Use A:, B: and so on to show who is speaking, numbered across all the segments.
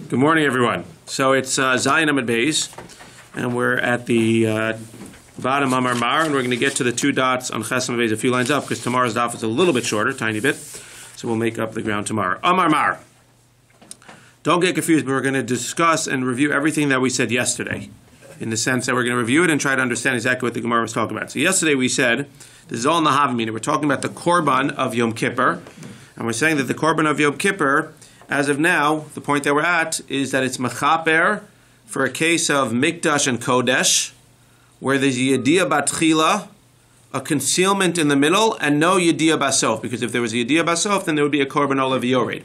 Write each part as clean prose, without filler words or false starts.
A: Good morning, everyone. So it's Zayin Amud Beis, and we're at the bottom of our Mar, and we're going to get to the two dots on Ches Amud Beis a few lines up, because tomorrow's daf is a little bit shorter, tiny bit, so we'll make up the ground tomorrow. Amar Mar. Don't get confused, but we're going to discuss and review everything that we said yesterday, in the sense that we're going to review it and try to understand exactly what the Gemara was talking about. So yesterday we said, this is all in the Havamina, we're talking about the Korban of Yom Kippur, and we're saying that the Korban of Yom Kippur, as of now, the point that we're at is that it's mechaper for a case of mikdash and kodesh, where there's yediyah batchila, a concealment in the middle, and no yediyah basof. Because if there was a yediyah basof, then there would be a korban olav yored.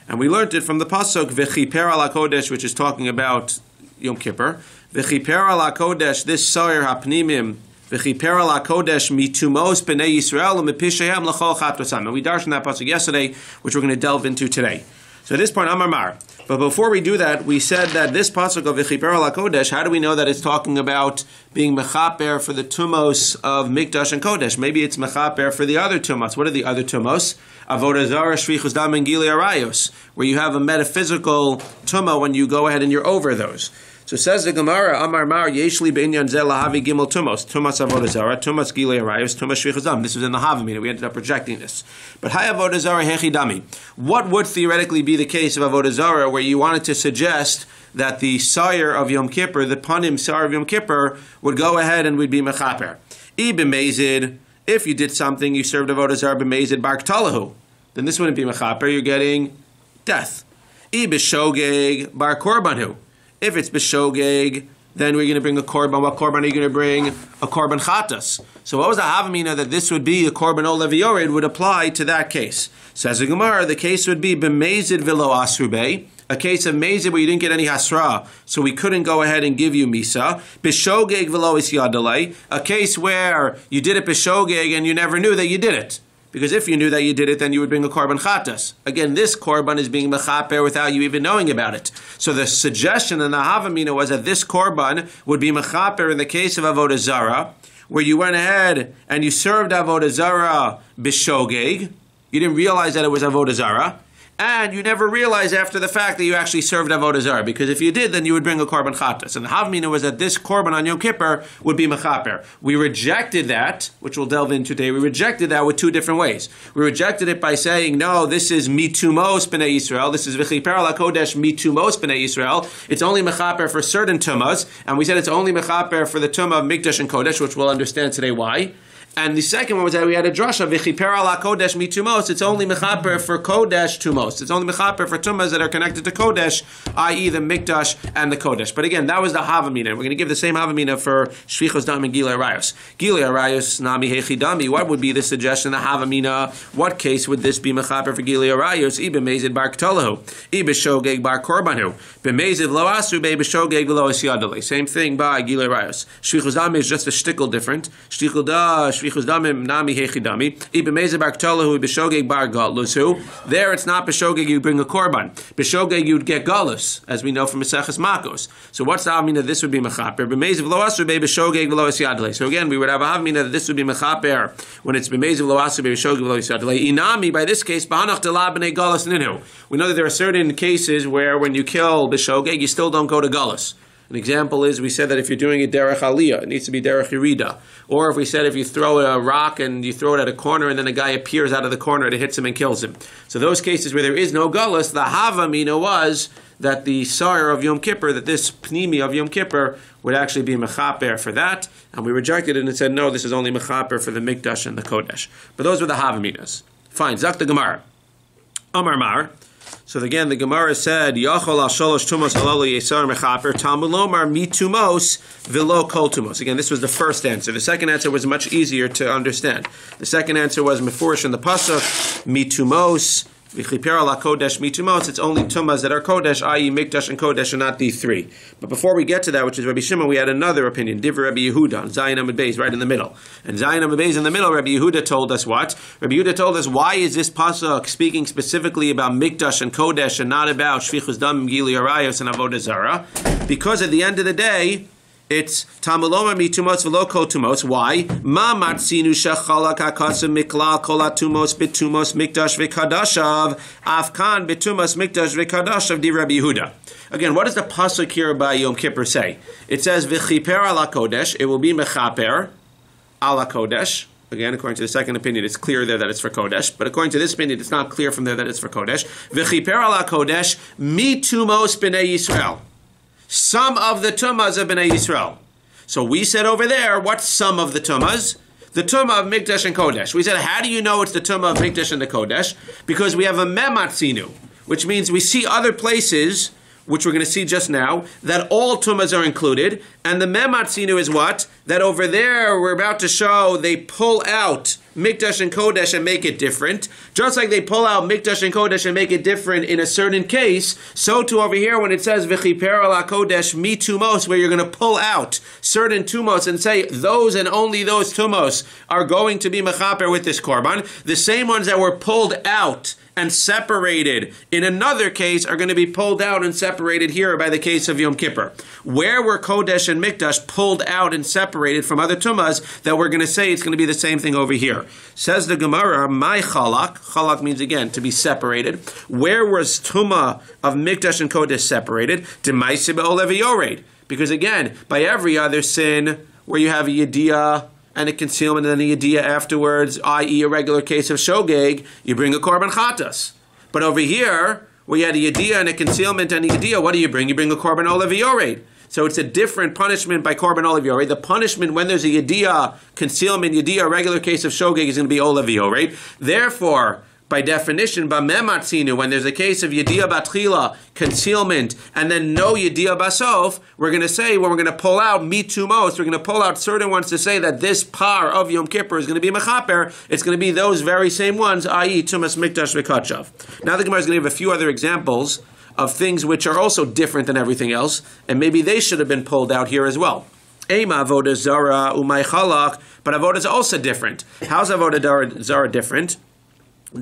A: And we learned it from the pasuk v'chiper ala kodesh, which is talking about Yom Kippur. V'chiper ala kodesh, this soyer hapnimim, v'chiper ala kodesh mitumos b'nei Yisrael u'mepishayam l'chol chat v'sam. And we darshan that pasuk yesterday, which we're going to delve into today. So at this point, Amar Mar. But before we do that, we said that this pasuk of V'chiper ala kodesh, how do we know that it's talking about being mechaper for the tumos of mikdash and kodesh? Maybe it's mechaper for the other tumos. What are the other tumos? Avodah zarah, shvichus dam, and gilui arayos, where you have a metaphysical tumah when you go ahead and you're over those. So says the Gemara, Amar Mar, Yeshli b'inyan zeh lahavi gimel tumos, tumas avodah zarah, tumas gilui arayos, tumas shvichus dam. This was in the Havamina. We ended up rejecting this. But hay avodah zarah hechi dami. What would theoretically be the case of avodah zarah, where you wanted to suggest that the sire of Yom Kippur, the panim sire of Yom Kippur, would go ahead and would be mechaper? I b'mezid, if you did something, you served avodah zarah b'mezid bar ktalahu, then this wouldn't be mechaper. You're getting death. I b'shogeg bar korbanhu. If it's b'shogeg, then we're going to bring a korban. What korban are you going to bring? A korban chatas. So what was the havamina that this would be a korban olav yored would apply to that case? Says the Gemara, the case would be b'mezid v'lo asrubei, a case of mezid where you didn't get any hasra, so we couldn't go ahead and give you misa. B'shogeg v'lo isyadalei, a case where you did it b'shogeg and you never knew that you did it. Because if you knew that you did it, then you would bring a korban chatas. Again, this korban is being mechaper without you even knowing about it. So the suggestion in the Havamina was that this korban would be mechaper in the case of avodah zarah, where you went ahead and you served avodah zarah b'shogeg. You didn't realize that it was avodah zarah, and you never realized after the fact that you actually served avodah zarah, because if you did, then you would bring a korban chatas. And the Havamina was that this korban on Yom Kippur would be mechaper. We rejected that, which we'll delve into today. We rejected that with two different ways. We rejected it by saying, no, this is mitumos b'nei Yisrael. This is v'chiper ala kodesh mitumos b'nei Yisrael. It's only mechaper for certain tumas, and we said it's only mechaper for the tumah of mikdash and kodesh, which we'll understand today why. And the second one was that we had a drasha, v'chiper ala kodesh mitumos. It's only mechaper for kodesh tumos. It's only mechaper for tumas that are connected to kodesh, i.e. the mikdash and the kodesh. But again, that was the havamina. We're going to give the same havamina for shvichos dam and gilui arayos. Gilui arayos nami hechi dami. What would be the suggestion? The havamina. What case would this be mechaper for gilui arayos? I b'mezid bar ktalahu, I b'shogeg bar korbanhu, b'mezid lo asu be b'shogeg v'lo isyadale. Same thing by gilui arayos. Shvichos dam is just a shtickle different. Shtickle da. Shvichus damim nami hechidami. Ibemezid bar ktalahu b'shogeg bar galusu. There it's not b'shogeg you bring a korban. B'shogeg you'd get galus, as we know from Maseches Makos. So what's the havamina? This would be mechaper. B'mezid v'lo asu be b'shogeg v'lo isyadale. So again, we would have a havamina that this would be mechaper when it's b'mezid v'lo asu be b'shogeg v'lo isyadale. Inami, by this case, b'hanach delab b'nei galus ninu. We know that there are certain cases where when you kill b'shogeg, you still don't go to galus. An example is, we said that if you're doing a derech aliyah, it needs to be derech yerida. Or if we said if you throw a rock and you throw it at a corner and then a guy appears out of the corner and it hits him and kills him. So those cases where there is no galus, the havamina was that the sire of Yom Kippur, that this pnimi of Yom Kippur would actually be mechaper for that. And we rejected it and said, no, this is only mechaper for the mikdash and the kodesh. But those were the havaminas. Fine, Zak the Gemara. Amar Mar. So again, the Gemara said, Yachol al sholosh tumos halalo yesar mechaper, Talmud lomar mitumos v'lo kol tumos. Again, this was the first answer. The second answer was much easier to understand. The second answer was mefurish in the pasuk, mitumos, v'chiper ala kodesh mitumos. It's only tumas that are kodesh, i.e. mikdash and kodesh, and not the three. But before we get to that, which is Rabbi Shimon, we had another opinion, Divrei Rabbi Yehuda, Zayin Amud Beis, right in the middle. And Zayin Amud Beis in the middle, Rabbi Yehuda told us what? Rabbi Yehuda told us, why is this pasuk speaking specifically about mikdash and kodesh and not about shvichus dam, gilui arayos, and avodah zarah? Because at the end of the day, It's tamuloma mitumos v'lo kol tumos. Why? Ma matzinu shechalak hakasim miklal kol atumos bitumos mikdash v'kadashav afkan bitumos mikdash v'kadashav di Rabbi Yehuda. Again, what does the pasuk here by Yom Kippur say? It says, V'chiper ala kodesh, it will be mechaper ala kodesh. Again, according to the second opinion, it's clear there that it's for Kodesh. But according to this opinion, it's not clear from there that it's for Kodesh. V'chiper ala Kodesh, mi tumos b'nei Yisrael. Some of the tumas of b'nei Yisrael. So we said over there, what's some of the tumas? The tumah of Mikdash and Kodesh. We said, how do you know it's the tumah of Mikdash and the Kodesh? Because we have a mematzinu, which means we see other places, which we're going to see just now, that all tumas are included. And the mematzinu is what? That over there, we're about to show, they pull out Mikdash and Kodesh and make it different. Just like they pull out Mikdash and Kodesh and make it different in a certain case, so too over here when it says V'chiper ala Kodesh mi tumos, where you're going to pull out certain tumos and say those and only those tumos are going to be mechaper with this korban. The same ones that were pulled out and separated in another case are going to be pulled out and separated here by the case of Yom Kippur. Where were Kodesh and Mikdash pulled out and separated from other tumas, that we're going to say it's going to be the same thing over here. Says the Gemara, my chalak. Chalak means, again, to be separated. Where was tuma of Mikdash and Kodesh separated? D'maisi be'olev yored. Because again, by every other sin where you have a yediyah and a concealment and then a yediyah afterwards, i.e. a regular case of shogeg, you bring a korban chatas. But over here, where you had a yediyah and a concealment and a yediyah, what do you bring? You bring a korban olev yored. So it's a different punishment by korban olev yored. The punishment when there's a yediyah, concealment, yediyah, regular case of shogeg is going to be olev yored. Therefore, by definition, b'mematzinu, when there's a case of yediyah batchila, concealment, and then no yediyah basof, we're going to say, when we're going to pull out mitumos, we're going to pull out certain ones to say that this par of Yom Kippur is going to be mechaper, it's going to be those very same ones, i.e. tumas mikdash v'kachav. Now the Gemara is going to give a few other examples of things which are also different than everything else, and maybe they should have been pulled out here as well. Ema avodah zara umay chalak, but avodah is also different. How's avodah zara different? We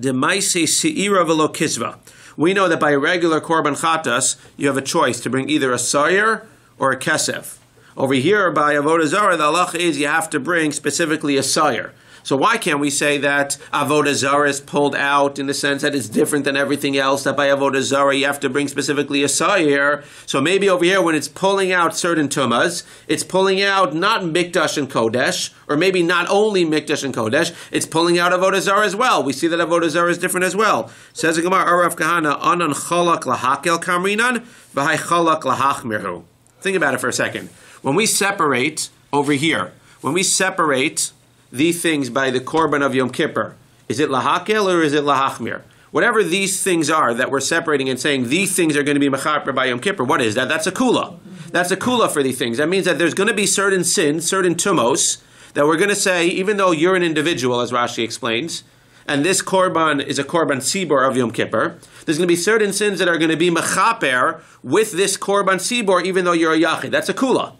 A: know that by a regular korban chatas, you have a choice to bring either a sayir or a kesef. Over here, by avodah zarah, the halacha is you have to bring specifically a sayir. So why can't we say that avodah zarah is pulled out in the sense that it's different than everything else, that by avodah zarah you have to bring specifically a sayir? So maybe over here when it's pulling out certain tumas, it's pulling out not mikdash and kodesh, or maybe not only mikdash and kodesh, it's pulling out avodah zarah as well. We see that avodah zarah is different as well. Says the Gemara, Arav Kahana, anan chalak lahakel kamrinan, v'hai chalak lahachmirhu. Think about it for a second. When we separate over here, when we separate the things by the korban of Yom Kippur, is it lahakel or is it lahachmir? Whatever these things are that we're separating and saying these things are going to be mechaper by Yom Kippur, what is that? That's a kula. That's a kula for these things. That means that there's going to be certain sins, certain tumos, that we're going to say, even though you're an individual, as Rashi explains, and this korban is a korban sibor of Yom Kippur, there's going to be certain sins that are going to be mechaper with this korban sibor, even though you're a yachid. That's a kula.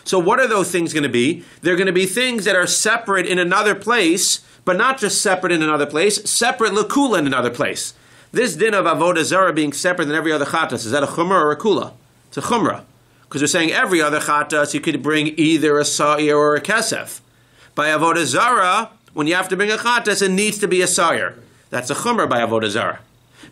A: So what are those things going to be? They're going to be things that are separate in another place, but not just separate in another place, separate lekula in another place. This din of avodah zarah being separate than every other chatas, is that a chumrah or a kula? It's a chumrah. Because we're saying every other chatas, you could bring either a sa'ir or a kesef. By avodah zarah, when you have to bring a chatas, it needs to be a sa'ir. That's a chumrah by avodah zarah.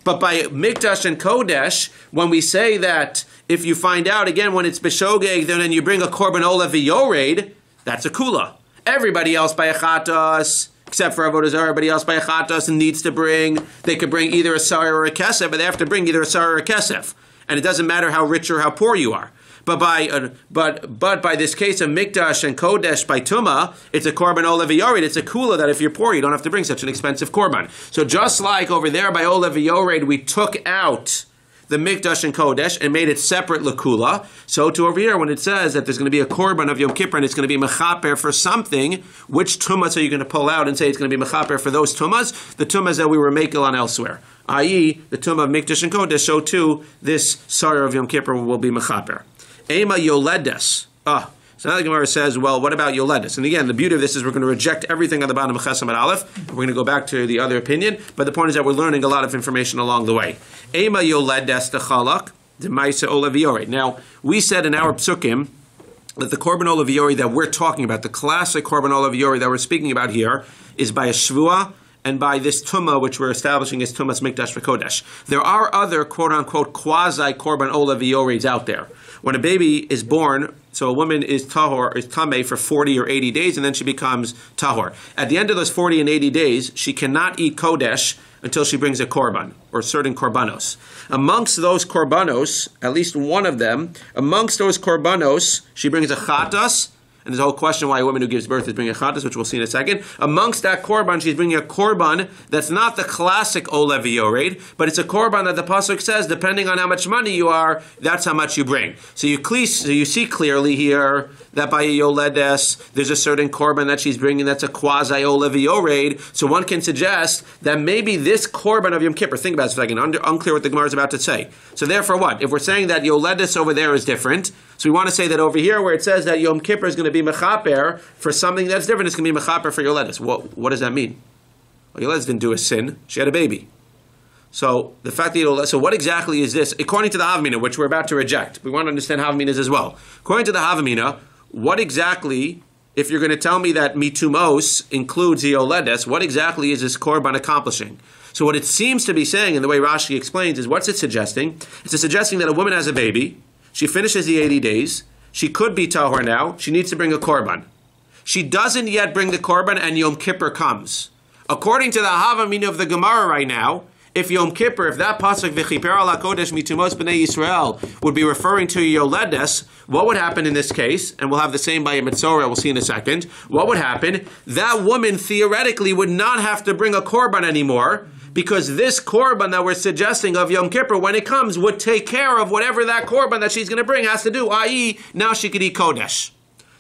A: But by mikdash and kodesh, when we say that if you find out, again, when it's b'shogeg, then you bring a korban olev v'yored, that's a kula. Everybody else by a chatas, except for avodah zarah, everybody else by a chatas needs to bring, they could bring either a sa'ir or a kesef, but they have to bring either a sa'ir or a kesef. And it doesn't matter how rich or how poor you are. But by this case of mikdash and kodesh by tuma, it's a korban olev v'yored. It's a kula that if you're poor, you don't have to bring such an expensive korban. So just like over there by olev v'yored, we took out the mikdash and kodesh and made it separate lekula. So to over here, when it says that there's going to be a korban of Yom Kippur and it's going to be mechaper for something, which tumas are you going to pull out and say it's going to be mechaper for those tumas? The tumas that we were makel on elsewhere, i.e. the tumah of mikdash and kodesh. So too, this sar of Yom Kippur will be mechaper. Ema yoledes. So now the Gemara says, well, what about yoledes? And again, the beauty of this is we're going to reject everything on the bottom of Chesam and Aleph. We're going to go back to the other opinion. But the point is that we're learning a lot of information along the way. Ema yoledes techalak d'maisa olav v'yored. Now, we said in our psukim that the korban olav v'yored that we're talking about, the classic korban olav v'yored that we're speaking about here, is by a shvuah and by this tumah, which we're establishing as tumas mikdash v'kodesh. There are other quote-unquote quasi-korban ola v'yoreds out there. When a baby is born, so a woman is tahor, is tameh for 40 or 80 days, and then she becomes tahor. At the end of those 40 and 80 days, she cannot eat kodesh until she brings a korban, or certain korbanos. Amongst those korbanos, at least one of them, amongst those korbanos, she brings a chatas. And there's a whole question why a woman who gives birth is bringing a chatas, which we'll see in a second. Amongst that korban, she's bringing a korban that's not the classic ola v'yored, but it's a korban that the pasuk says, depending on how much money you are, that's how much you bring. So you see clearly here that by a yoledes, there's a certain korban that she's bringing that's a quasi ola v'yored. So one can suggest that maybe this korban of Yom Kippur, think about it for a second, unclear what the Gemara is about to say. So therefore what? If we're saying that yoledes over there is different, so we want to say that over here where it says that Yom Kippur is going to be mechaper for something that's different, it's going to be mechaper for yoledes. What does that mean? Well, yoledes didn't do a sin. She had a baby. So the fact that so what exactly is this? According to the Havamina, which we're about to reject, we want to understand Havaminas as well. According to the Havamina, what exactly, if you're going to tell me that mitumos includes yoledes, what exactly is this korban accomplishing? So what it seems to be saying, and the way Rashi explains, is what's it suggesting? It's suggesting that a woman has a baby. She finishes the 80 days. She could be tahor now. She needs to bring a korban. She doesn't yet bring the korban, and Yom Kippur comes. According to the Havamina of the Gemara right now, if Yom Kippur, if that pasuk v'chiper ala kodesh mitumos b'nei Yisrael would be referring to yoledes, what would happen in this case? And we'll have the same by a mitzorah, we'll see in a second. What would happen? That woman theoretically would not have to bring a korban anymore, because this korban that we're suggesting of Yom Kippur, when it comes, would take care of whatever that korban that she's going to bring has to do, i.e., now she could eat kodesh.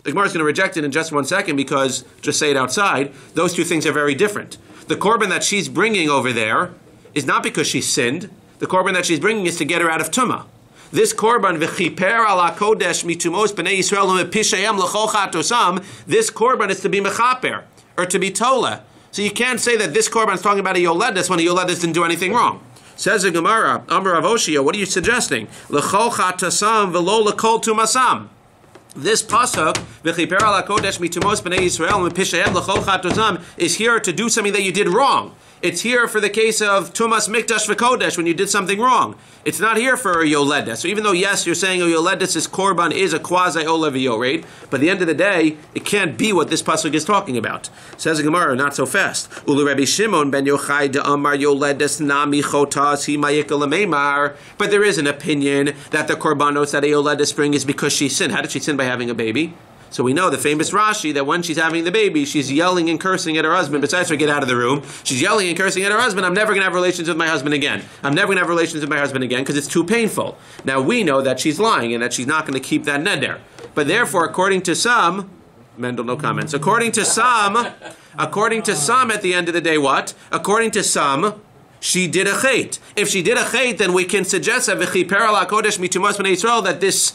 A: The Gemara is going to reject it in just 1 second because, just say it outside, those two things are very different. The korban that she's bringing over there is not because she sinned. The korban that she's bringing is to get her out of tumah. This korban, v'chiper ala kodesh mitumos b'nei Yisrael u'mepishayem l'chol chatosam, this korban is to be mechaper, or to be tola. So you can't say that this korban is talking about a yoledes when a yoledes didn't do anything wrong. Says the Gemara, Amar Rav Oshia, what are you suggesting? L'chol chatasam v'lo l'kol tumasam. This pasuk, v'chiper ala kodesh mitumos b'nei Yisrael u'mepishayem l'chol chatosam, is here to do something that you did wrong. It's here for the case of tumas mikdash v'kodesh, when you did something wrong. It's not here for a yoledes. So even though, yes, you're saying a yoledes' korban is a quasi-ola v'yored, but at the end of the day, it can't be what this pasuk is talking about. Says the Gemara, not so fast. Ulu Rabbi Shimon ben Yochai de Amar yoledes nami chotas hi ma'yikol meimar. But there is an opinion that the korbanos that a yoledes bring is because she sinned. How did she sin? By having a baby? So we know the famous Rashi that when she's having the baby, she's yelling and cursing at her husband. Besides her, get out of the room. She's yelling and cursing at her husband. I'm never going to have relations with my husband again. I'm never going to have relations with my husband again because it's too painful. Now we know that she's lying and that she's not going to keep that neder. But therefore, according to some, Mendel, no comments. According to some, at the end of the day, what? According to some, she did a chait. If she did a chait, then we can suggest that v'chiper ala kodesh mitumos b'nei Yisrael, that this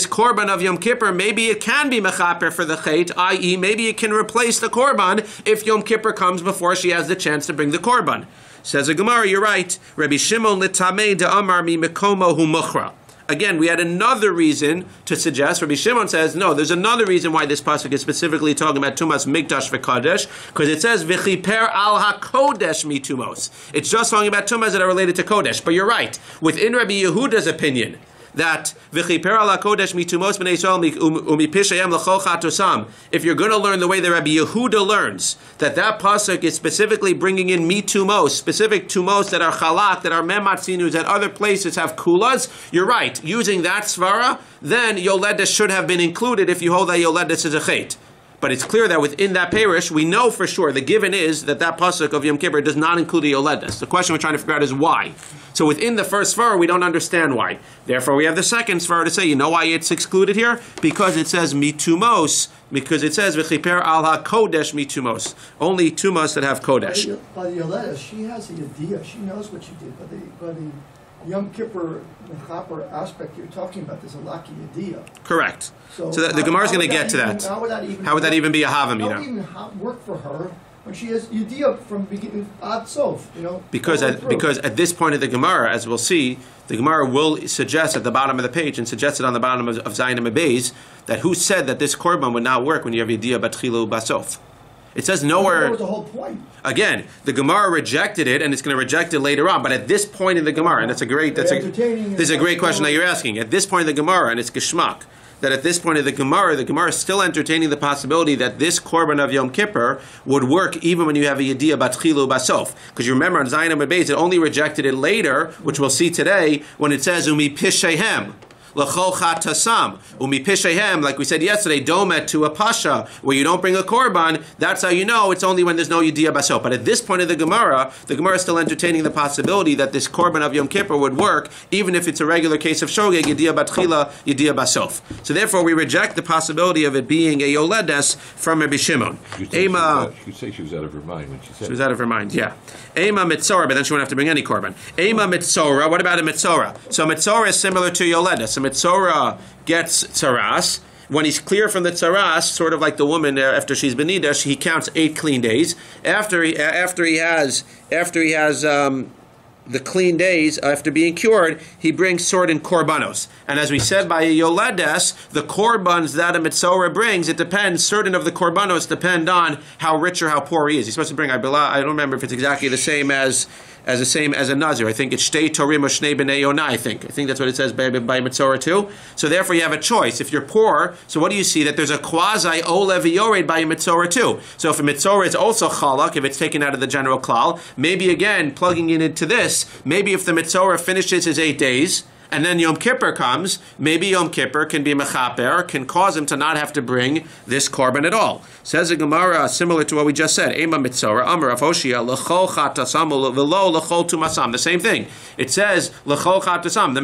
A: korban of Yom Kippur, maybe it can be mechaper for the chait, i.e., maybe it can replace the korban if Yom Kippur comes before she has the chance to bring the korban. Says the Gemara, you're right. Rabbi Shimon litamei de amar mi mekomo hu muchra. Again, we had another reason to suggest. Rabbi Shimon says, no, there's another reason why this pasuk is specifically talking about tumas mikdash v'kodesh, because it says v'chiper al hakodesh mitumos. It's just talking about tumas that are related to kodesh. But you're right. Within Rabbi Yehuda's opinion, that v'chiper ala kodesh mitumos b'nei Yisrael umipishayem l'chol chatosam. If you're going to learn the way that Rabbi Yehuda learns, that pasuk is specifically bringing in mitumos, specific tumos that are chalak, that are mematzinus, that other places have kulas, you're right. Using that svara, then yoledes should have been included if you hold that yoledes is a chait. But it's clear that within that parish, we know for sure, the given is that pasuk of Yom Kippur does not include the yoledes. The question we're trying to figure out is why. So within the first svara, we don't understand why. Therefore, we have the second svara to say, you know why it's excluded here? Because it says mitumos, because it says v'chiper al ha-kodesh mitumos. Only tumos that have kodesh.
B: By the yoledes, she has the idea. She knows what she did. By the Yom Kippur mechaper aspect you're talking about, there's a lack of idea.
A: Correct. So the Gemara is going to get to that. How would that even be a havamina?
B: How would even work for her when she has idea from beginning ad sof?
A: Because at this point of the Gemara, as we'll see, the Gemara will suggest at the bottom of the page and suggest it on the bottom of Zayin and Beis that who said that this korban would not work when you have idea batchilu basof. It says
B: That
A: nowhere.
B: was the whole point.
A: Again, the Gemara rejected it, and it's going to reject it later on. But at this point in the Gemara, and this is a great question that you're asking. At this point in the Gemara, and it's Geshmak, that at this point of the Gemara is still entertaining the possibility that this Korban of Yom Kippur would work even when you have a Yediyah Batchilu Basof. Because you remember on Zayin Amud Beis, it only rejected it later, which we'll see today, when it says Umi Pishehem. L'chol chatasam umi pishehem, like we said yesterday, domet to a pasha where you don't bring a korban. That's how you know it's only when there's no yediyah basov. But at this point of the Gemara is still entertaining the possibility that this korban of Yom Kippur would work even if it's a regular case of shogeg, yediyah batchila, yediyah basov. So therefore, we reject the possibility of it being a yoledes from Rabbi Shimon.
C: You say she was out of her mind when she said.
A: She was out of her mind. Yeah. Ema mitzora, but then she won't have to bring any korban. Ema mitzora. What about a mitzora? So mitzora is similar to yoledes. Mitzora gets tzaras. When he's clear from the tzaras, sort of like the woman after she's been nidash, he counts 8 clean days. After he has the clean days, after being cured, he brings sword and korbanos. And as we said by yoledes, the korbans that a mitzora brings, it depends. Certain of the korbanos depend on how rich or how poor he is. He's supposed to bring, I don't remember if it's exactly the same as a nazir. I think it's shtei torim or shnei b'nei yonah. I think that's what it says by mitzora too. So therefore, you have a choice. If you're poor, so what do you see? That there's a quasi olev yored by a mitzora too. So if a mitzora is also chalak, if it's taken out of the general klal, maybe again plugging it into this, maybe if the mitzora finishes his 8 days, and then Yom Kippur comes, maybe Yom Kippur can be mechaper, can cause him to not have to bring this korban at all. Says the Gemara, similar to what we just said, Ema mitzora, Amar Avoshia, L'chol chatasam, V'lo l'chol tumasam. The same thing. It says, L'chol chatasam. The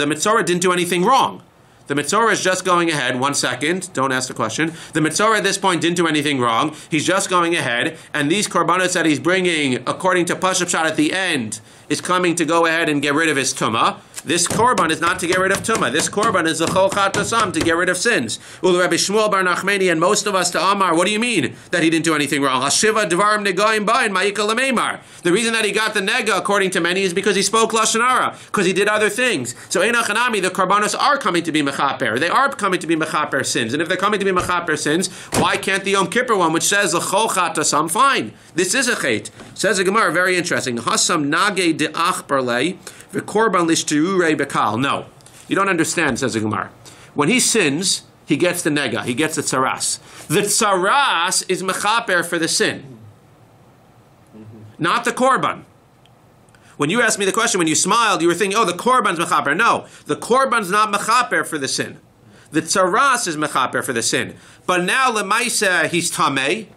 A: mitzora didn't do anything wrong. The mitzora is just going ahead. 1 second. Don't ask the question. The mitzora at this point didn't do anything wrong. He's just going ahead. And these korbanos that he's bringing, according to Pashup Shad at the end, is coming to go ahead and get rid of his tumah. This korban is not to get rid of tumah. This korban is the chol chatasam, to get rid of sins. Ul Rabbi Shmuel bar Nachmani and most of us to Amar, what do you mean that he didn't do anything wrong? Hashiva dvarim negoim bain ma'ika lemeimar. The reason that he got the nega, according to many, is because he spoke lashon hara, because he did other things. So einachanami, the korbanos are coming to be mechaper. They are coming to be mechaper sins. And if they're coming to be mechaper sins, why can't the Yom Kippur one, which says the chol chatasam, fine? This is a chait. Says the Gemara, very interesting. Hasam nage de achbarlei. No, you don't understand, says the Gemara. When he sins, he gets the nega, he gets the tzaras. The tzaras is mechaper for the sin, not the korban. When you asked me the question, when you smiled, you were thinking, oh, the korban's mechaper. No, the korban's not mechaper for the sin. The tzaras is mechaper for the sin. But now, lemaisa, he's tameh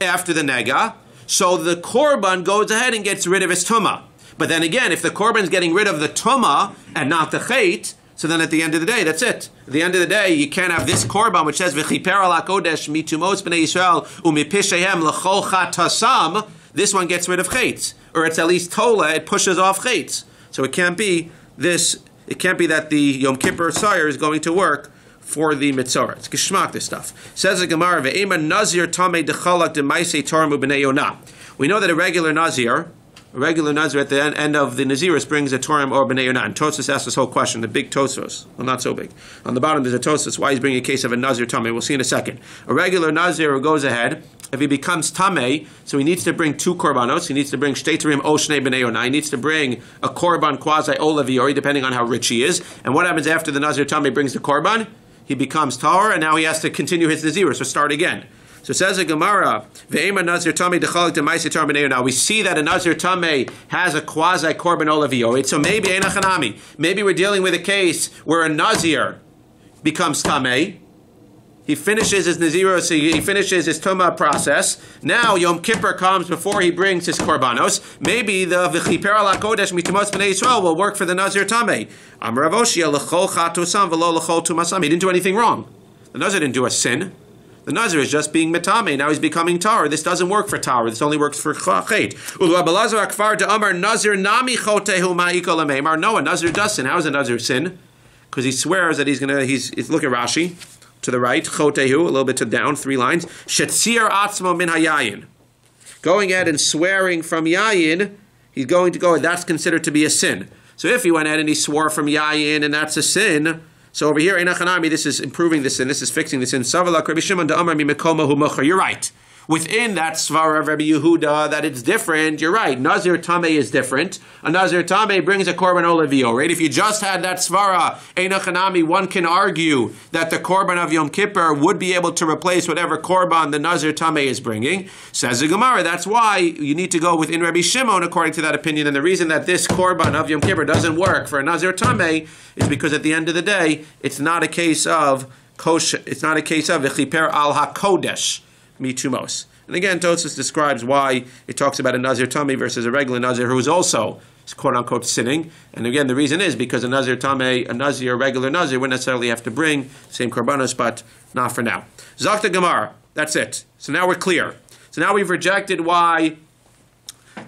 A: after the nega, so the korban goes ahead and gets rid of his tumah. But then again, if the korban is getting rid of the tumah and not the chait, so then at the end of the day, that's it. At the end of the day, you can't have this korban which says v'chiper al hakodesh mitumos b'nei Yisrael u'mipishehem l'chol chatasam. This one gets rid of chaitz, or it's at least tola. It pushes off chaitz. So it can't be this. It can't be that the Yom Kippur sire is going to work for the mitzvah. It's geschmack, this stuff. Says the Gemara, ve'ema nazir tamei dechalak demaisei tormu b'nei yonah. We know that a regular nazir at the end of the Naziris brings a Torah or B'nai Yonah. And Tosfos asks this whole question, the big Tosfos. Well, not so big. On the bottom there's a Tosfos, why he's bringing a case of a Nazir Tameh. We'll see in a second. A regular Nazir goes ahead, if he becomes Tameh, so he needs to bring 2 korbanos. He needs to bring Shtei Terim O Shnei B'nai Yonah. He needs to bring a korban quasi Olav Yori, depending on how rich he is. And what happens after the Nazir Tameh brings the korban? He becomes Tahor, and now he has to continue his Naziris, so start again. So says the Gemara, Ve'ema Nazir Tameh dechalak demaisei Torah b'nei Yonah. We see that a Nazir Tameh has a quasi korban olav yored. So maybe einachanami. Maybe we're dealing with a case where a Nazir becomes Tameh. He finishes his Naziros, he finishes his Tumah process. Now Yom Kippur comes before he brings his korbanos. Maybe the v'chiper al hakodesh mitumos b'nei Yisrael will work for the Nazir Tameh. Amar Avoshia l'chol chatusam v'lo l'chol tumasam. He didn't do anything wrong. The Nazir didn't do a sin. The Nazir is just being metame. Now he's becoming tar. This doesn't work for tar. This only works for chait. No, a Nazir does sin. How is a Nazir sin? Because he swears that he's look at Rashi to the right. Chotehu, a little bit to down, 3 lines. Shetzir atzmo min hayayin. Going ahead and swearing from yayin, he's going to go. That's considered to be a sin. So if he went ahead and he swore from yayin, and that's a sin. So over here, einachanami, this is improving this sin, this is fixing this sin. Savalak Rabbi Shimon da'amar mi mekoma hu mocher. You're right. within that svara of Rabbi Yehuda that it's different, you're right. Nazir Tameh is different. A Nazir Tameh brings a korban olevio, right? If you just had that svara, Einachanami, one can argue that the korban of Yom Kippur would be able to replace whatever korban the Nazir Tameh is bringing. Says the Gemara, that's why you need to go within Rabbi Shimon according to that opinion. And the reason that this korban of Yom Kippur doesn't work for a Nazir Tameh is because at the end of the day, it's not a case of kosher. It's not a case of v'chiper al hakodesh mitumos. And again, Tosfos describes why it talks about a Nazir Tameh versus a regular Nazir who is also quote unquote sinning. And again, the reason is because a Nazir Tameh, a Nazir, a regular Nazir, wouldn't necessarily have to bring same korbanos, but not for now. Zakta Gemara. That's it. So now we're clear. So now we've rejected why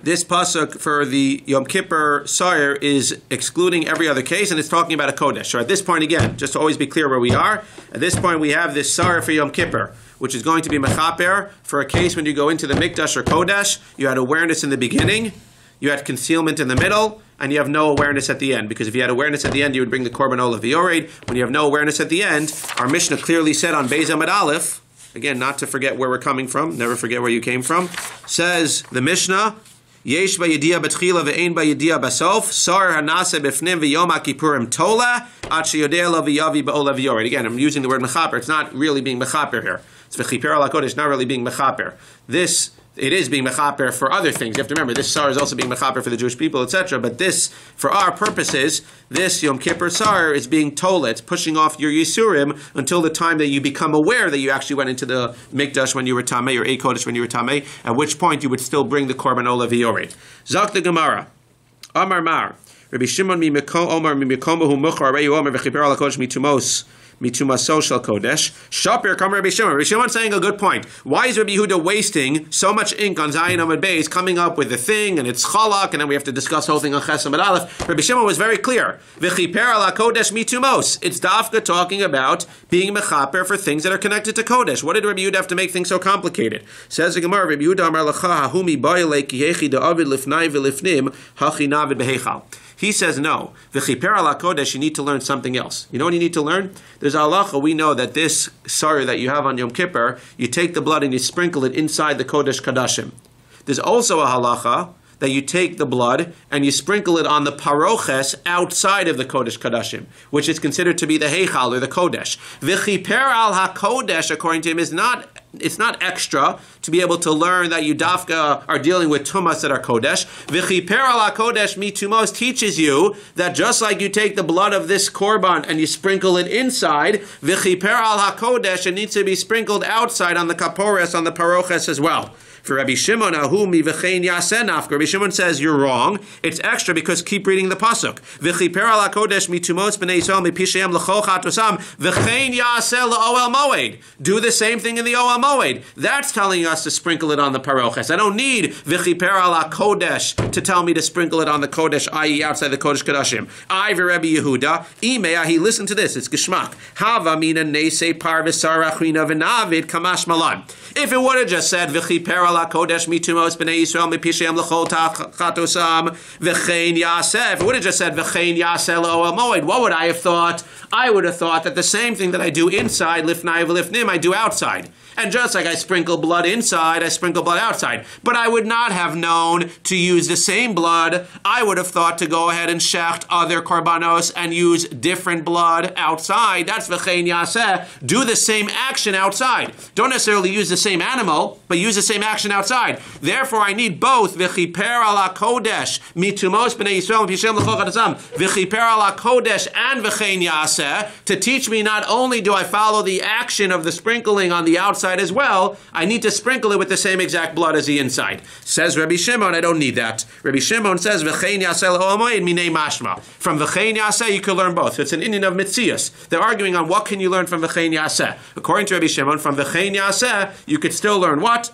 A: this pasuk for the Yom Kippur Sire is excluding every other case, and it's talking about a Kodesh. So at this point, again, just to always be clear where we are, at this point we have this Sire for Yom Kippur, which is going to be Mechaper for a case when you go into the Mikdash or Kodesh, you had awareness in the beginning, you had concealment in the middle, and you have no awareness at the end. Because if you had awareness at the end, you would bring the Korban Olav V'Yored. When you have no awareness at the end, our Mishnah clearly said on Beis Amud Aleph, again, not to forget where we're coming from, never forget where you came from, says the Mishnah, Yesh b'yediyah b'tchila ve'ein b'yediyah b'sof, sar hanase b'fnim v'yom ha'kippurim tola, at sheyodeh lo v'yavi b'olav v'yored. Again, I'm using the word mechaper. It's not really being mechaper here. It's v'chiper al HaKodesh, not really being mechaper. This, it is being mechaper for other things. You have to remember, this sar is also being mechaper for the Jewish people, etc. But this, for our purposes, this Yom Kippur sar is being tola. It's pushing off your Yisurim until the time that you become aware that you actually went into the Mikdash when you were Tameh, or a Kodesh when you were Tameh, at which point you would still bring the Korban Olav V'Yored. Zak the Gemara. Amar Mar. Rabbi Shimon mi Mekom Omar mi Mekomahu Muchar Reyu Omer v'chiper al HaKodesh mitumos. Mituma social kodesh. Shapir come Rabbi Shimon. Rabbi Shimon saying a good point. Why is Rabbi Yehuda wasting so much ink on Zayin Amud Beis, coming up with the thing, and it's chalak, and then we have to discuss the whole thing on Ches Amud Aleph? Rabbi Shimon was very clear. V'chiper ala kodesh mitumos. It's dafka talking about being mechaper for things that are connected to kodesh. What did Rabbi Yehuda have to make things so complicated? Says the Gemara, Rabbi Yehuda Amar Lacha Hahumi Bayale Ki Hechi Da'avid Lifnai V'Lifnim Hachi Navid Behechal. He says no. V'chiper ala kodesh, you need to learn something else. You know what you need to learn? There's a halacha. We know that this sar that you have on Yom Kippur, you take the blood and you sprinkle it inside the kodesh kadashim. There's also a halacha that you take the blood and you sprinkle it on the paroches outside of the Kodesh Kadashim, which is considered to be the Heichal or the Kodesh. V'chiper al HaKodesh, according to him, it's not extra to be able to learn that you dafka are dealing with tumas that are Kodesh. V'chiper al HaKodesh mitumos teaches you that just like you take the blood of this korban and you sprinkle it inside, v'chiper al HaKodesh, it needs to be sprinkled outside on the kapores, on the paroches as well. For Rabbi Shimon, Rabbi Shimon says you're wrong. It's extra because keep reading the pasuk. V'chiper al hakodesh mitumos b'nei Yisrael mipisheim l'chol chatosam v'chein yaseh la'oel moed. Do the same thing in the oel moed. That's telling us to sprinkle it on the paroches. I don't need v'chiper al hakodesh to tell me to sprinkle it on the kodesh, i.e. outside the kodesh kadashim. I, Rabbi Yehuda, imei, listen to this. It's geshmak. Hava mina neisei par v'sar achrina v'navid kamash malan. If it would have just said v'chiper al HaKodesh mitumos b'nei Yisrael mipisheim l'chol chatosam v'chein yaseh. If it would have just said v'chein yaseh l'oel moed, what would I have thought? I would have thought that the same thing that I do inside lifnai v'lifnim, I do outside. And just like I sprinkle blood inside, I sprinkle blood outside. But I would not have known to use the same blood. I would have thought to go ahead and shecht other korbanos and use different blood outside. That's v'chein yaseh. Do the same action outside. Don't necessarily use the same animal, but use the same action outside. Therefore, I need both v'chiper al hakodesh mitumos b'nei Yisrael mipisheim l'chol chatosam v'chiper al hakodesh and v'chein yaseh to teach me not only do I follow the action of the sprinkling on the outside as well, I need to sprinkle it with the same exact blood as the inside. Says Rabbi Shimon, I don't need that. Rabbi Shimon says, v'chein yaseh l'oel moed minei mashma. From v'chein yaseh, you can learn both. It's an Indian of mitzias. They're arguing on what can you learn from v'chein yaseh. According to Rabbi Shimon, from v'chein yaseh, you could still learn what?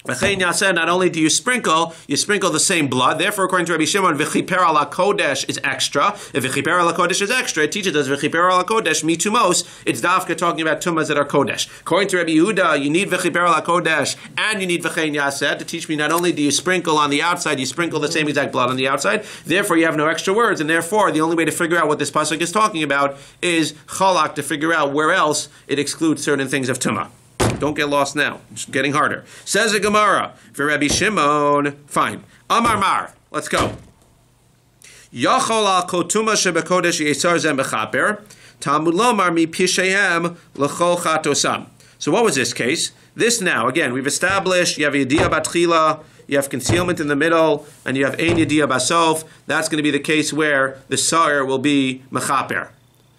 A: V'chein yaseh, not only do you sprinkle the same blood. Therefore, according to Rabbi Shimon, v'chiper al hakodesh is extra. If v'chiper al hakodesh is extra, it teaches us v'chiper al hakodesh mitumos. It's dafka talking about tumas that are kodesh. According to Rabbi Yehuda, you need v'chiper al hakodesh and you need v'chein yaseh to teach me not only do you sprinkle on the outside, you sprinkle the same exact blood on the outside. Therefore, you have no extra words, and therefore, the only way to figure out what this pasuk is talking about is chalak, to figure out where else it excludes certain things of tumah. Don't get lost now. It's getting harder. Says the Gemara for Rabbi Shimon. Fine. Amar Mar. Let's go. Yachol al kotuma shebekodesh yesar zem bechaper. Talmud lomar mi pishehem l'chol chatosam. So what was this case? This now, again, we've established you have yediyah batchila, you have concealment in the middle, and you have ein yediyah basof. That's going to be the case where the sa'ir will be mechaper.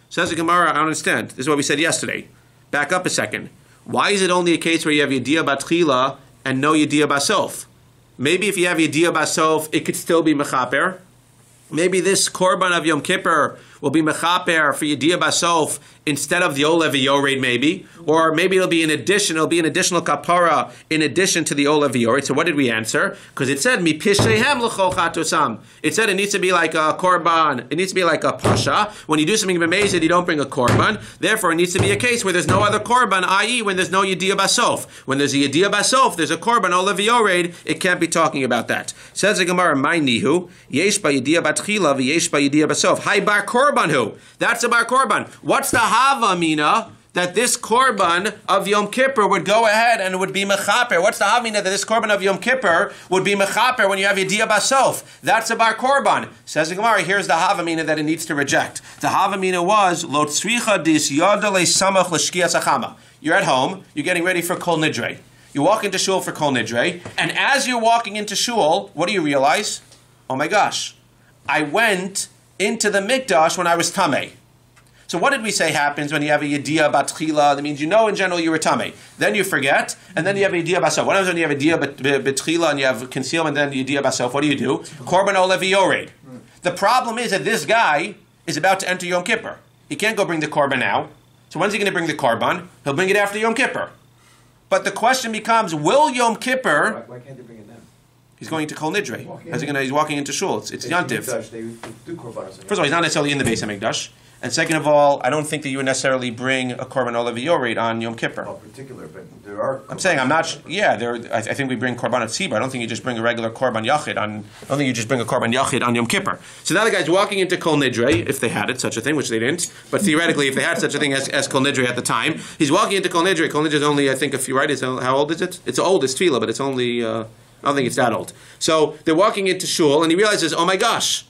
A: Says the Gemara, I don't understand. This is what we said yesterday. Back up a second. Why is it only a case where you have yediyah batchila and no yediyah basof? Maybe if you have yediyah basof, it could still be mechaper. Maybe this korban of Yom Kippur will be mechaper for Yediyah Basof instead of the Olev Yored, maybe. Or maybe it'll be an additional kapara in addition to the Olev Yored. So what did we answer? Because it said, Mi pishehem l'chol chatosam. It said it needs to be like a korban. It needs to be like a pasha. When you do something b'mezid, you don't bring a korban. Therefore, it needs to be a case where there's no other korban, i.e. when there's no Yediyah Basof. When there's a Yediyah Basof, there's a korban Olev Yored. It can't be talking about that. Says the Gemara, my nihu, yesh ba Yediyah batchila v'yesh ba Yediyah Basof. Hai bar korban hu. That's a bar korban. What's the hava mina that this korban of Yom Kippur would go ahead and it would be mechaper? What's the hava mina that this korban of Yom Kippur would be mechaper when you have Yediyah Basof? That's a bar korban. Says the Gemara, here's the hava mina that it needs to reject. The hava mina was lo tzricha dis yada le samach l'shkias achama. You're at home, you're getting ready for kol nidrei. You walk into shul for kol nidrei, and as you're walking into shul, what do you realize? Oh my gosh, I went into the mikdash when I was tamei. So what did we say happens when you have a yediyah batchila? That means you know in general you were tamei. Then you forget, and then you have a yediyah basof. What happens when you have a yediyah batchila and you have concealment and then yediyah basof? What do? Korban olev yored. The problem is that this guy is about to enter Yom Kippur. He can't go bring the korban now. So when's he going to bring the korban? He'll bring it after Yom Kippur. But the question becomes, will Yom Kippur...
C: Why can't they bring it now?
A: He's going to Kol Nidrei. He's walking into shul. It's Yantiv.
C: They do korbanos.
A: First of all, he's not necessarily in the Beis HaMikdash. And second of all, I don't think that you would necessarily bring a korban olav yored on Yom Kippur.
C: Well, particular, but there are.
A: I'm saying I'm not. I think we bring korban at Tzibur. I don't think you just bring a regular korban yachid on. I don't think you just bring a korban yachid on Yom Kippur. So now the guy's walking into Kol Nidrei, if they had it, such a thing, which they didn't. But theoretically, if they had such a thing as Kol Nidrei at the time, he's walking into Kol Nidrei. Kol Nidrei is only, I think, if you're right, how old is it? It's old as Tefillah, but it's only. I don't think it's that old. So they're walking into shul, and he realizes, oh my gosh,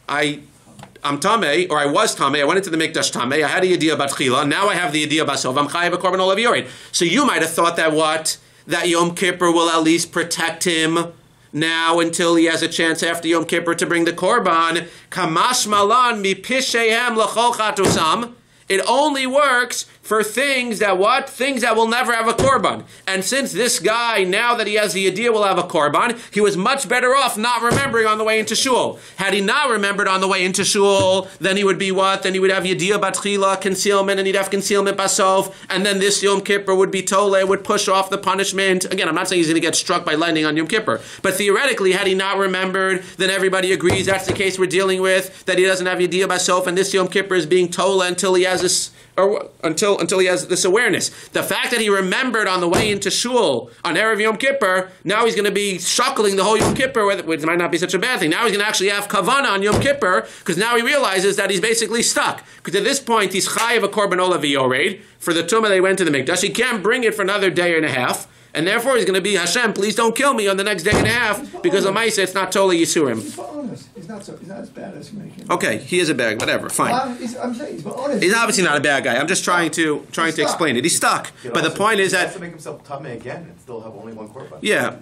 A: I'm tamei, or I was tamei. I went into the mikdash tamei. I had a yediyah batchila. Now I have the yediyah basov. I'm chayav a korban olav yored. So you might have thought that that Yom Kippur will at least protect him now until he has a chance after Yom Kippur to bring the korban. Kamash malan mi pishehem l'chol chatusam. It only works for things that Things that will never have a korban. And since this guy, now that he has the idea, will have a korban, he was much better off not remembering on the way into shul. Had he not remembered on the way into shul, then he would be what? Then he would have yediyah batchila, concealment, and he'd have concealment basof, and then this Yom Kippur would be tole, would push off the punishment. Again, I'm not saying he's going to get struck by lightning on Yom Kippur, but theoretically, had he not remembered, then everybody agrees that's the case we're dealing with, that he doesn't have yediyah basof, and this Yom Kippur is being tole until he has this, or until he has this awareness. The fact that he remembered on the way into shul on Erev Yom Kippur, now he's going to be shuckling the whole Yom Kippur, which might not be such a bad thing. Now he's going to actually have kavana on Yom Kippur, because now he realizes that he's basically stuck. Because at this point, he's chayav a korban olav yored for the tumah they went to the mikdash. He can't bring it for another day and a half. And therefore, he's going to be, Hashem, please don't kill me on the next day and a half, because Lamaisa, it's not totally Yisurim.
B: He's honest. He's not as bad as you make him.
A: Okay, he is a bad, whatever, fine.
B: I'm saying he's honest.
A: He's obviously not a bad guy. I'm just trying to explain it. He's stuck. But the point is that...
C: He has to make himself tamei again and still have only one korban.
A: Yeah.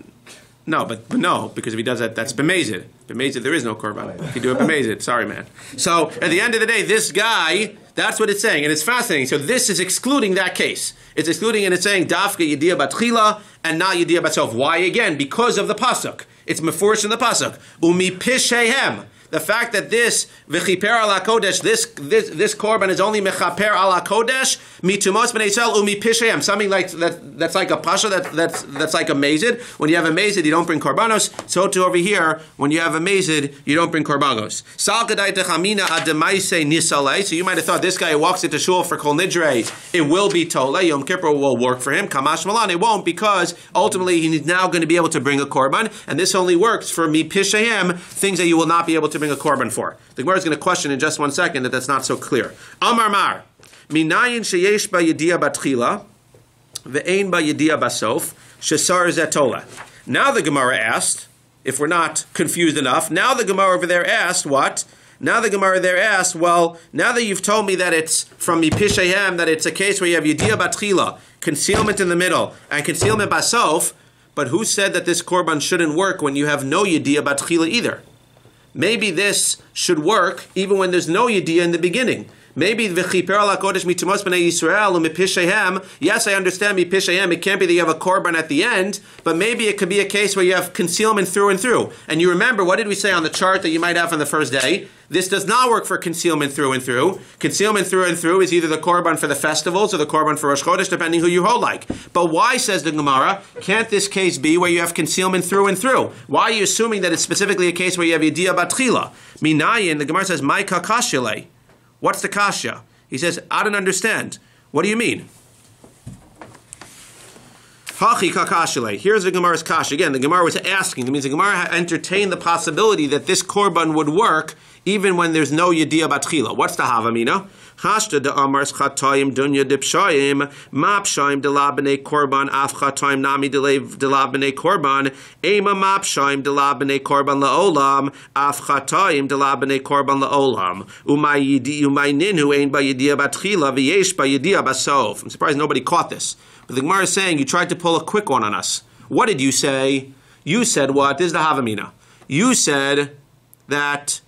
A: No, but no, because if he does that, that's b'mezid. B'mezid, there is no korban. If you do it b'mezid, sorry, man. So, at the end of the day, this guy, that's what it's saying, and it's fascinating. So this is excluding that case. It's excluding, and it's saying, dafka yediyah batchila, and not yediyah batsof. Why again? Because of the pasuk. It's mefurish in the pasuk. Umi pishehem. The fact that this v'chiper ala kodesh, this korban is only mechaper ala kodesh mitumos b'nei Yisrael umi pisheim, something like that's like a pasha, that's like a mazid. When you have a mazid, you don't bring korbanos. So too over here, when you have a mazid, you don't bring korbanos. Sal kadai techamina ademaise nisalei. So you might have thought this guy who walks into shul for kol nidrei, it will be tole. Yom Kippur will work for him. Kamash malan, it won't, because ultimately he's now going to be able to bring a korban, and this only works for mi pisheim, things that you will not be able to bring a korban for. The Gemara is going to question in just 1 second that that's not so clear. Amar Mar, minayin sheyesh ba yediyah batchila, Ve'ein ba yediyah basof shesar zetola. Now the Gemara asked, if we're not confused enough, now the Gemara over there asked what? Now the Gemara there asked, well, now that you've told me that it's from Mipishehem, that it's a case where you have Yediyah Batchila, concealment in the middle, and concealment Basof, but who said that this Korban shouldn't work when you have no Yediyah Batchila either? Maybe this should work even when there's no Yediyah in the beginning. Maybe v'chiper ala kodesh mitumos b'nei Yisrael u'mipishehem. Yes, I understand mipishehem. It can't be that you have a korban at the end, but maybe it could be a case where you have concealment through and through. And you remember, what did we say on the chart that you might have on the first day? This does not work for concealment through and through. Concealment through and through is either the korban for the festivals or the korban for Rosh Chodesh, depending who you hold like. But why, says the Gemara, can't this case be where you have concealment through and through? Why are you assuming that it's specifically a case where you have Yediyah Batchila? Minayin, the Gemara says, Mai kakashile. What's the kasha? He says, I don't understand. What do you mean? Hachi kakashile. Here's the Gemara's kasha. Again, the Gemara was asking. It means the Gemara entertained the possibility that this korban would work even when there's no Yediyah Batchila. What's the Havamina? Hashta de Amars Chatayim Dunya de Pshayim, Mapshayim de la B'nei Korban, Af Chatayim Nami de la B'nei Korban, Ema Mapshayim de la B'nei Korban La'olam, Af Chatayim de la B'nei Korban La'olam, Umay Ninhu Ein Ba Yediyah Batchila, V'yesh Ba Yediyah Basof. I'm surprised nobody caught this. But the Gemara is saying, you tried to pull a quick one on us. What did you say? You said what? This is the Havamina. You said that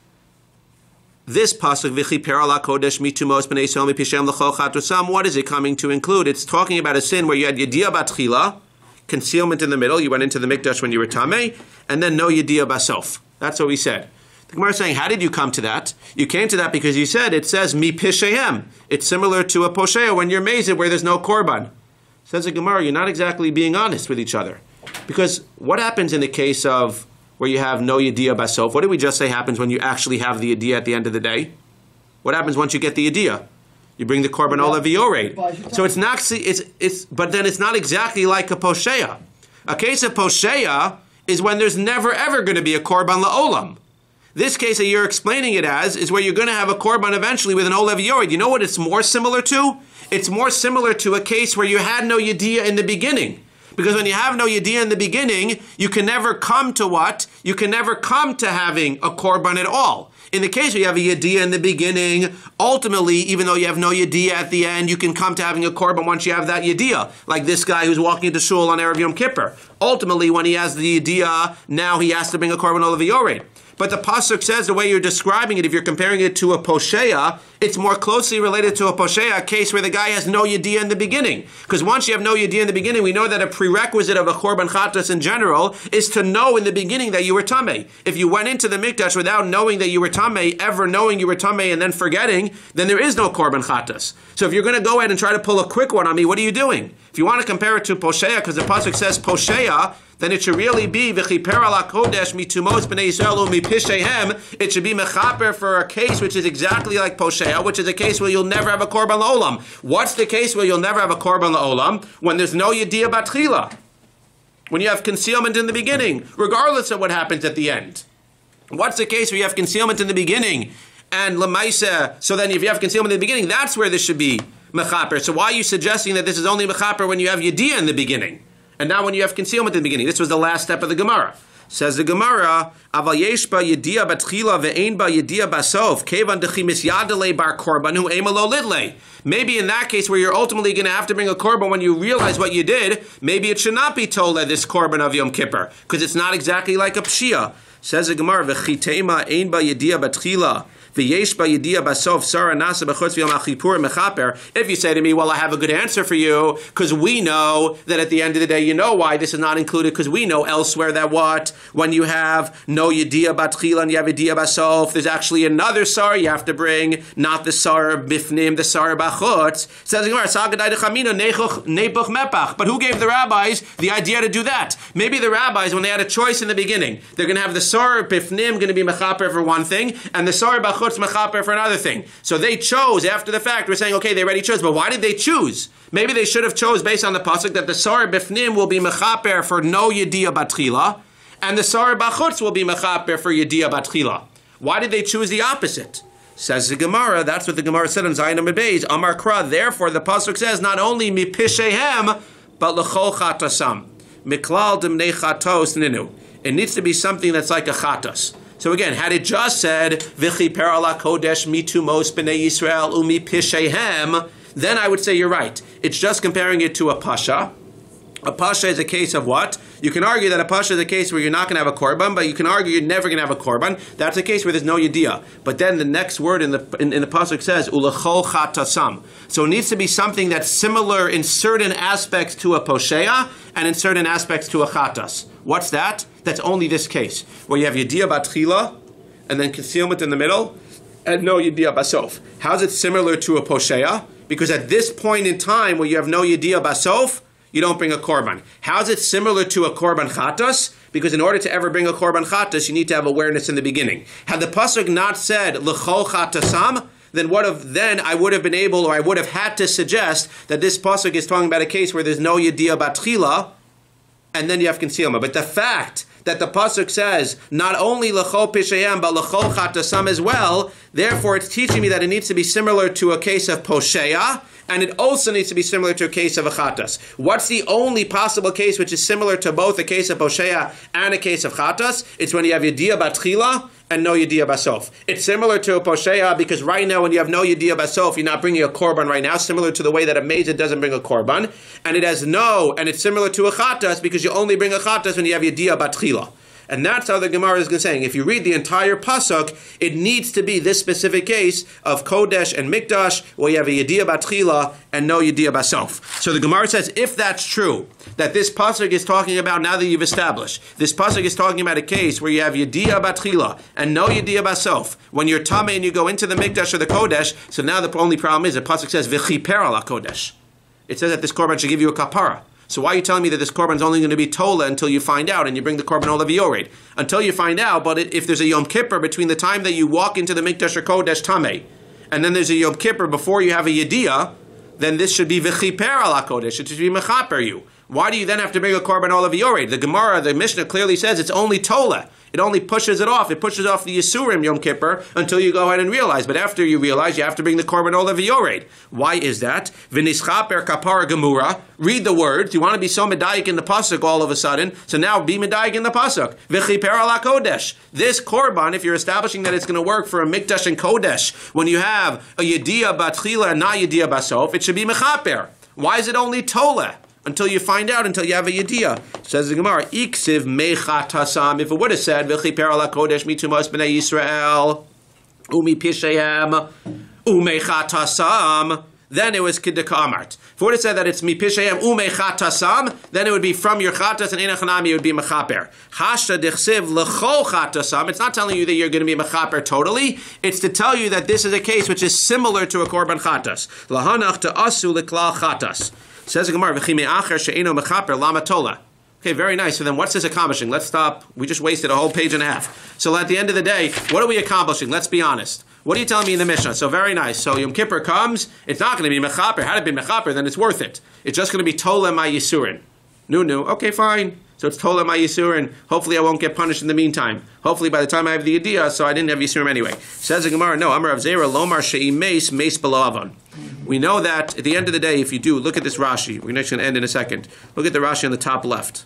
A: this pasuk v'chiper ala kodesh mitumos b'nei Yisrael mipishem l'chol chatusam. What is it coming to include? It's talking about a sin where you had yediyah batchila, concealment in the middle. You went into the mikdash when you were tamei, and then no yediyah basof. That's what we said. The Gemara is saying, how did you come to that? You came to that because you said it says mipishehem. It's similar to a posheya when you're mazed where there's no korban. Says the Gemara, you're not exactly being honest with each other, because what happens in the case of where you have no Yediyah Basof? What did we just say happens when you actually have the Yediyah at the end of the day? What happens once you get the Yediyah? You bring the Korban Olah V'Yorei. So it's not, but then it's not exactly like a Posheya. A case of Posheya is when there's never ever going to be a Korban La'olam. This case that you're explaining it as is where you're going to have a Korban eventually with an Olah V'Yorei. You know what it's more similar to? It's more similar to a case where you had no Yediyah in the beginning. Because when you have no Yediyah in the beginning, you can never come to what? You can never come to having a korban at all. In the case where you have a Yediyah in the beginning, ultimately, even though you have no Yediyah at the end, you can come to having a korban once you have that Yediyah. Like this guy who's walking into shul on Erev Yom Kippur. Ultimately, when he has the Yediyah, now he has to bring a korban Olah V'Yorei. But the pasuk says, the way you're describing it, if you're comparing it to a posheya, it's more closely related to a posheya, a case where the guy has no yediyah in the beginning. Because once you have no yediyah in the beginning, we know that a prerequisite of a korban chatas in general is to know in the beginning that you were tamei. If you went into the mikdash without knowing that you were tamei, ever knowing you were tamei and then forgetting, then there is no korban chatas. So if you're going to go ahead and try to pull a quick one on me, what are you doing? If you want to compare it to posheya, because the pasuk says posheya, then it should really be v'chiper ala kodesh mitumos b'nei Yisrael u'mipishehem. It should be mechaper for a case which is exactly like posheya, which is a case where you'll never have a korban la'olam. What's the case where you'll never have a korban la'olam? When there's no yediyah batchila, when you have concealment in the beginning, regardless of what happens at the end. What's the case where you have concealment in the beginning and lemaisa? So then, if you have concealment in the beginning, that's where this should be mechaper. So why are you suggesting that this is only mechaper when you have yediyah in the beginning? And now when you have concealment in the beginning, this was the last step of the Gemara. Says the Gemara, Aval yesh ba yediyah batchila ve'ein ba yediyah basof, kevan dechi misyadele bar korban hu ema lo lidle. Maybe in that case where you're ultimately going to have to bring a korban when you realize what you did, maybe it should not be told that this korban of Yom Kippur, because it's not exactly like a pshia. Says the Gemara, v'chitema ein ba yediyah batchila. If you say to me, well, I have a good answer for you, because we know that at the end of the day, you know why this is not included, because we know elsewhere that what? When you have no Yediyah Batchila and you have Yediyah Basof, there's actually another Sar you have to bring, not the Sar Bifnim, the Sar Bachutz. Says but who gave the rabbis the idea to do that? Maybe the rabbis, when they had a choice in the beginning, they're going to have the Sar Bifnim going to be Mechaper for one thing, and the Sar Bachutz mechaper for another thing. So they chose after the fact. We're saying, okay, they already chose, but why did they choose? Maybe they should have chose based on the pasuk that the sar bifnim will be mechaper for no yediyah batchila, and the sar bachutz will be mechaper for yediyah batchila. Why did they choose the opposite? Says the Gemara. That's what the Gemara said in Zayin Amud Beis. Amar Kra. Therefore, the pasuk says not only mipishehem, but l'chol chatasam. Miklal demnei chatos ninu. It needs to be something that's like a chatas. So again, had it just said v'chiper ala kodesh mitumos b'nei Yisrael umi pishehem, then I would say you're right. It's just comparing it to a pasha. A pasha is a case of what? You can argue that a pasha is a case where you're not going to have a korban, but you can argue you're never going to have a korban. That's a case where there's no yediyah. But then the next word in the pasuk says ulechol chatasam. So it needs to be something that's similar in certain aspects to a posheya and in certain aspects to a chatas. What's that? That's only this case where you have yediyah batchila and then concealment in the middle and no yediyah basof. How's it similar to a posheya? Because at this point in time where you have no yediyah basof, you don't bring a korban. How's it similar to a korban chatas? Because in order to ever bring a korban chatas, you need to have awareness in the beginning. Had the pasuk not said l'chol chatasam, then I would have been able, or I would have had to suggest that this pasuk is talking about a case where there's no yediyah batchila, and then you have concealment. But the fact that the pasuk says not only l'chol pishayam but l'chol chatasam as well, therefore it's teaching me that it needs to be similar to a case of posheya, and it also needs to be similar to a case of a chatas. What's the only possible case which is similar to both a case of posheya and a case of chatas? It's when you have yediyah batchila and no yediyah basof. It's similar to a posheya because right now when you have no yediyah basof, you're not bringing a korban right now, similar to the way that a mezid doesn't bring a korban. And it's similar to a chatas because you only bring a chatas when you have yediyah batchila. And that's how the Gemara is saying. If you read the entire pasuk, it needs to be this specific case of Kodesh and Mikdash, where you have a Yediyah Batchila and no Yediyah Basof. So the Gemara says, if that's true, that this pasuk is talking about, now that you've established, this pasuk is talking about a case where you have Yediyah Batchila and no Yediyah Basof, when you're Tameh and you go into the Mikdash or the Kodesh, so now the only problem is, the pasuk says, V'chiper ala Kodesh. It says that this korban should give you a kapara. So why are you telling me that this korban is only going to be tola until you find out, and you bring the korban olav yored? Until you find out, but if there's a Yom Kippur between the time that you walk into the Mikdash or Kodesh Tameh, and then there's a Yom Kippur before you have a Yediyah, then this should be v'chiper ala Kodesh. It should be mechaper you. Why do you then have to bring a korban olav yored? The Gemara, the Mishnah clearly says it's only tola. It only pushes it off. It pushes off the Yisurim Yom Kippur until you go ahead and realize. But after you realize, you have to bring the korban olav yored. Why is that? V'nischaper kapara gemura. Read the words. You want to be so medayik in the pasuk all of a sudden. So now be medayik in the pasuk. V'chiper ala kodesh. This korban, if you're establishing that it's going to work for a mikdash and kodesh, when you have a yediyah batchila and not yediyah basof, it should be mechaper. Why is it only tola? Until you find out, until you have a yediyah. Says the Gemara, Iksiv mechatasam. If it would have said, V'chiper ala kodesh mitumos b'nei Yisrael, umi pishayam, umechatasam, then it was kiddukamart. If it would have said that it's mi pishayam umechatasam, then it would be from your chatas, and enachanami it would be mechaper. Hasha dichsiv l'chol chatasam. It's not telling you that you're going to be mechaper totally. It's to tell you that this is a case which is similar to a korban chatas. Lahanach to asu l'klal chatas. Says the Gemara, okay, very nice. So then what's this accomplishing? Let's stop. We just wasted a whole page and a half. So at the end of the day, what are we accomplishing? Let's be honest. What are you telling me in the Mishnah? So very nice. So Yom Kippur comes, it's not going to be mechaper. Had it been mechaper, then it's worth it. It's just going to be tola ma yisurin. No. Okay, fine. So it's tola ma yisurin. Hopefully I won't get punished in the meantime. Hopefully by the time I have the idea, so I didn't have yisurim anyway. Says the Gemara, no, Amar of Zera, lomar she'i meis below avon. We know that at the end of the day, if you do, look at this Rashi. We're next going to end in a second. Look at the Rashi on the top left.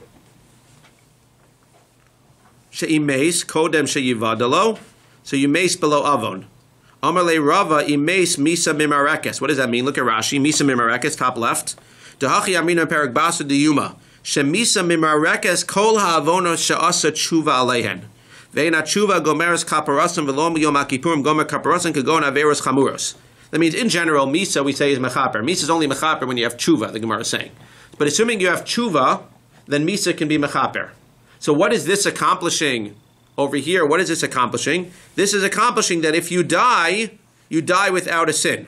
A: She'i meis, kodem she'yivadalo. So you meis below avon. Amar le Rava, imeis misa mimarekes. What does that mean? Look at Rashi. Misa mimarekes, top left. Dehachi amina perak basu diyuma. Shemisa mimarekes kol ha'avono she'asa tshuva alehen. Ve'ena tshuva gomeres kaparasim v'lo yom ha'kippurim gomer kaparasim kagon averos chamuros. That means in general, misa we say is mechaper. Misa is only mechaper when you have tshuva, the Gemara is saying. But assuming you have tshuva, then misa can be mechaper. So what is this accomplishing over here? What is this accomplishing? This is accomplishing that if you die without a sin.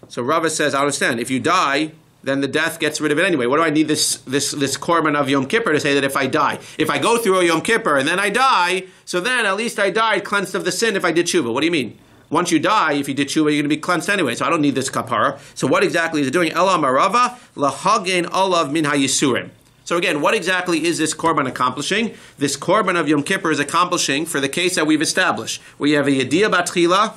A: So Rava says, I understand, if you die, then the death gets rid of it anyway. What do I need this korban of Yom Kippur to say that if I die? If I go through a Yom Kippur and then I die, so then at least I died cleansed of the sin if I did tshuva. What do you mean? Once you die, if you did tshuva, you're going to be cleansed anyway. So I don't need this kapara. So what exactly is it doing? Ela marava lahagen olav min hayisurim. So again, what exactly is this korban accomplishing? This korban of Yom Kippur is accomplishing for the case that we've established, where you have a yediyah batchila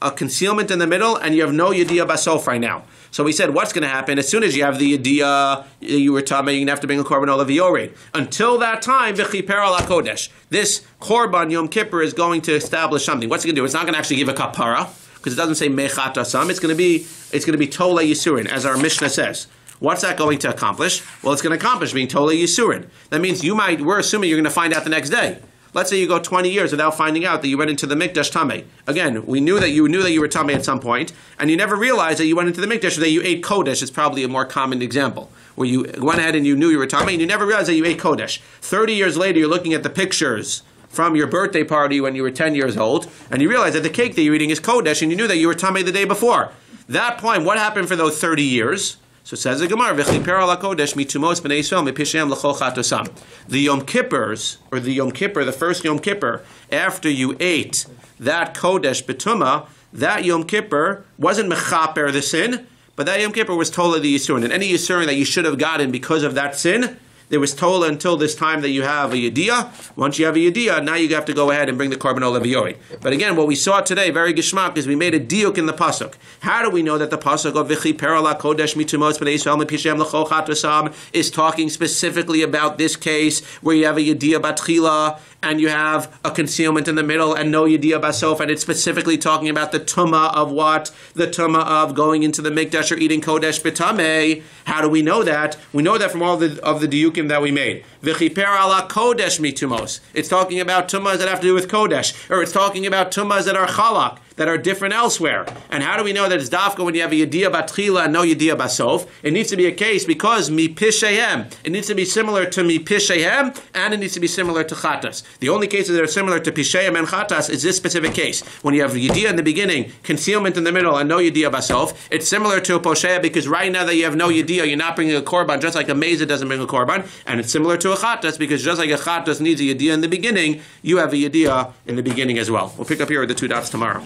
A: a concealment in the middle, and you have no yediyah basof right now. So we said, what's going to happen? As soon as you have the yediyah, you were tamei, you're going to have to bring a korban olav yorei. Until that time, v'chiper al hakodesh. This korban Yom Kippur is going to establish something. What's it going to do? It's not going to actually give a kapara, because it doesn't say mechat asam. It's going to be tole yisurin, as our Mishnah says. What's that going to accomplish? Well, it's going to accomplish being tole yisurin. That means we're assuming you're going to find out the next day. Let's say you go 20 years without finding out that you went into the mikdash tamei. Again, we knew that you were tamei at some point, and you never realized that you went into the mikdash or that you ate kodesh. It's probably a more common example, where you went ahead and you knew you were tamei, and you never realized that you ate kodesh. 30 years later, you're looking at the pictures from your birthday party when you were 10 years old, and you realize that the cake that you're eating is kodesh, and you knew that you were tamei the day before. That point, what happened for those 30 years? So it says the Gemara, the Yom Kippurs, or the Yom Kippur, the first Yom Kippur, after you ate that Kodesh Betuma, that Yom Kippur wasn't mechaper the sin, but that Yom Kippur was tola the Yisurin. And any Yisurin that you should have gotten because of that sin, there was tola until this time that you have a yediyah. Once you have a yediyah, now you have to go ahead and bring the korban olav yorei. But again, what we saw today, very geshmak, is we made a diuk in the pasuk. How do we know that the pasuk of v'chiper ala kodesh mitumos b'nei Yisrael mepishem l'chol chatasam is talking specifically about this case where you have a yediyah batchila and you have a concealment in the middle and no yediyah basof, and it's specifically talking about the tumah of what? The tumah of going into the mikdash or eating kodesh b'tamei. How do we know that? We know that from all of the diukim that we made. V'chiper ala kodesh mitumos. It's talking about tumas that have to do with kodesh, or it's talking about tumas that are chalak, that are different elsewhere. And how do we know that it's dafka when you have a yediyah batchila and no yediyah basof? It needs to be a case because mi pishehem. It needs to be similar to mi pishehem, and it needs to be similar to chatas. The only cases that are similar to pishehem and chatas is this specific case. When you have yediyah in the beginning, concealment in the middle, and no yediyah basof, it's similar to a posheya because right now that you have no yediyah, you're not bringing a korban, just like a mezid doesn't bring a korban. And it's similar to a chatas because just like a chatas needs a yediyah in the beginning, you have a yediyah in the beginning as well. We'll pick up here with the 2 dots tomorrow.